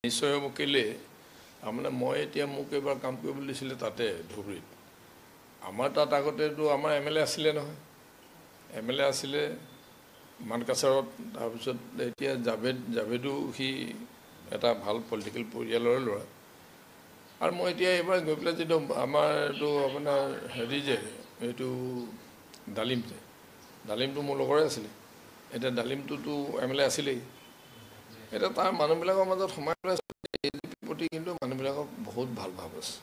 নিশ্চয় হ'ব কেলে তাৰমানে মই এতিয়া মোক এবাৰ কাম কৰিবলৈ দিছিলে তাতে ধুবুৰীত আমাৰ তাত আগতেতো আমাৰ MLA আছিলে নহয় MLA আছিলে মানকাছাৰত তাৰপিছত এতিয়া জাভেদো সি এটা ভাল পলিটিকেল পৰিয়ালৰ ল'ৰা আৰু মই এতিয়া এবাৰ গৈ পেলাই যিটো আমাৰটো আপোনাৰ হেৰি যে এইটো ডালিমটো মোৰ লগৰে আছিলে এতিয়া ডালিমটোতো MLA আছিলেই এটা তাৰ মানুহবিলাকৰ মাজত সোমাই পেলাই AGPৰ প্ৰতি কিন্তু মানুহবিলাকৰ বহুত ভাল ভাৱ আছে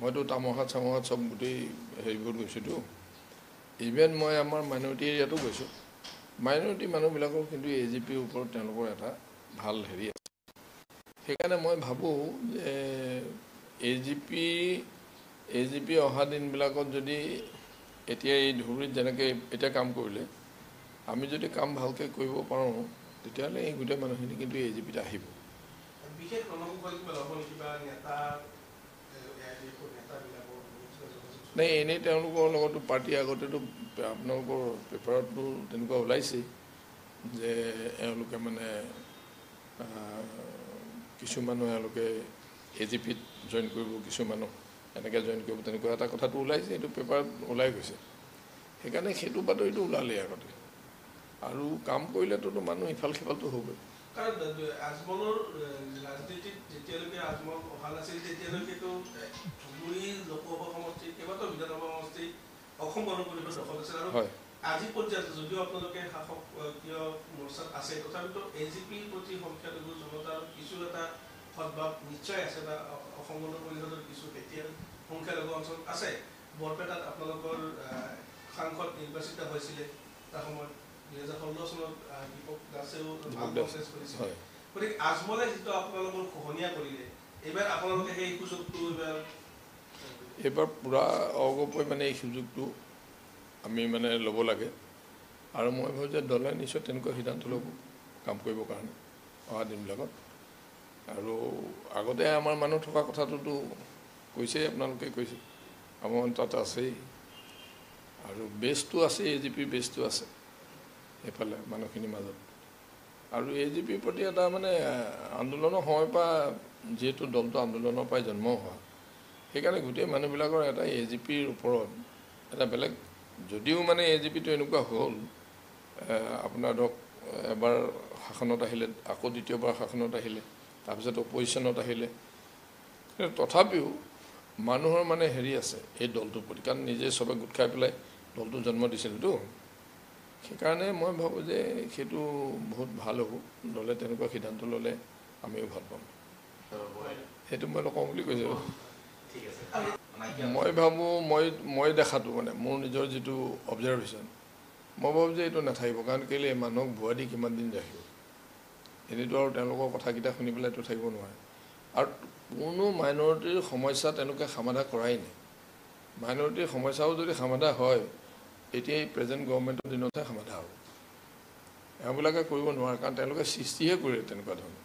মইতো তামহাত চব গোটেই হেৰিবোৰ গৈছোঁতো ইভেন মই আমাৰ মাইনৰিটি এৰিয়াতো গৈছোঁ মাইনৰিটি মানুহবিলাকৰ কিন্তু AGPৰ ওপৰত তেওঁলোকৰ এটা ভাল হেৰি আছে সেইকাৰণে মই ভাবোঁ যে AGP অহা দিনবিলাকত যদি এতিয়া এই ধুবুৰীত যেনেকৈ এতিয়া কাম কৰিলে আমি যদি কাম ভালকৈ কৰিব পাৰোঁ তেতিয়াহ'লে এই গোটেই মানুহখিনি কিন্তু AGPত আহিব নাই এনেই তেওঁলোকৰ লগতো পাৰ্টি আগতেতো আপোনালোকৰ পেপাৰতো তেনেকুৱা ওলাইছেই যে এওঁলোকে মানে কিছু মানুহ এওঁলোকে AGPত জইন কৰিব কিছু মানুহ এনেকৈ জইন কৰিব তেনেকুৱা এটা কথাটো ওলাইছে এইটো পেপাৰত ওলাই গৈছে সেইকাৰণে সেইটো বাতৰিটো ওলালেই আগতে আৰু কাম কৰিলেতো মানুহ ইফাল সিফালটো হ'বই কাৰণ আজমলৰ ৰাজনীতিত যেতিয়ালৈকে আজমল অহা নাছিল তেতিয়ালৈকেতো ধুবুৰী লোকসভা সমষ্টি কেইবাটাও বিধানসভা সমষ্টি অসম গণ পৰিষদ দখল আছিল আৰু আজি পৰ্যায়ত যদিও আপোনালোকে শাসকীয় মৰ্চাত আছে তথাপিতো AGPৰ প্ৰতি সংখ্যালঘু জনতাৰ কিছু এটা সদ্ভাৱ নিশ্চয় আছে বা অসম গণ পৰিষদৰ কিছু এতিয়া সংখ্যালঘু অঞ্চল আছে বৰপেটাত আপোনালোকৰ সাংসদ নিৰ্বাচিত হৈছিলে এটা সময়ত 2016 চনত দীপক দাসেও কংগ্ৰেছ কৰিছিল গতিকে আজমলে যিটো আপোনালোকৰ খহনীয়া কৰিলে এইবাৰ আপোনালোকে সেই সুযোগটো এইবাৰ পূৰা অগপই মানে এই সুযোগটো আমি মানে ল'ব লাগে আৰু মই ভাবোঁ যে দলে নিশ্চয় তেনেকুৱা সিদ্ধান্ত ল'ব কাম কৰিবৰ কাৰণে অহা দিনবিলাকত আৰু আগতে আমাৰ মানুহ থকা কথাটোতো কৈছেই আপোনালোকে কৈছে আমাৰ তাত আছেই আৰু বেছটো আছে AGP বেছটো আছে এইফালে মানুহখিনিৰ মাজত আৰু AGPৰ প্ৰতি এটা মানে আন্দোলনৰ সময়ৰ পৰা যিহেতু দলটো আন্দোলনৰ পৰাই জন্ম হোৱা সেইকাৰণে গোটেই মানুহবিলাকৰ এটা AGPৰ ওপৰত এটা বেলেগ যদিও মানে AGPটো এনেকুৱা হ'ল আপোনাৰ ধৰক এবাৰ শাসনত আহিলে আকৌ দ্বিতীয়বাৰ শাসনত আহিলে তাৰপিছত অপজিশ্যনত আহিলে তথাপিও মানুহৰ মানে হেৰি আছে এই দলটোৰ প্ৰতি কাৰণ নিজে চবে গোট খাই পেলাই দলটো জন্ম দিছিলতো সেইকাৰণে মই ভাবোঁ যে সেইটো বহুত ভাল হ'ব দলে তেনেকুৱা সিদ্ধান্ত ল'লে আমিও ভাল পাম সেইটো মই নকওঁ বুলি কৈছোঁ মই ভাবোঁ মই দেখাটো মানে মোৰ নিজৰ যিটো অবজাৰভেশ্যন মই ভাবোঁ যে এইটো নাথাকিব কাৰণ কেলৈ মানুহক ভুৱা দি কিমান দিন ৰাখিব এনেইতো আৰু তেওঁলোকৰ কথাকেইটা শুনি পেলাইতো থাকিব নোৱাৰে আৰু কোনো মাইনৰিটিৰ সমস্যা তেওঁলোকে সমাধান কৰাই নাই মাইনৰিটিৰ সমস্যাও যদি সমাধান হয় এতিয়া এই প্ৰেজেণ্ট গভৰ্ণমেণ্টৰ দিনতহে সমাধান হ'ব এওঁবিলাকে কৰিব নোৱাৰে কাৰণ তেওঁলোকে সৃষ্টিহে কৰে তেনেকুৱা ধৰণৰ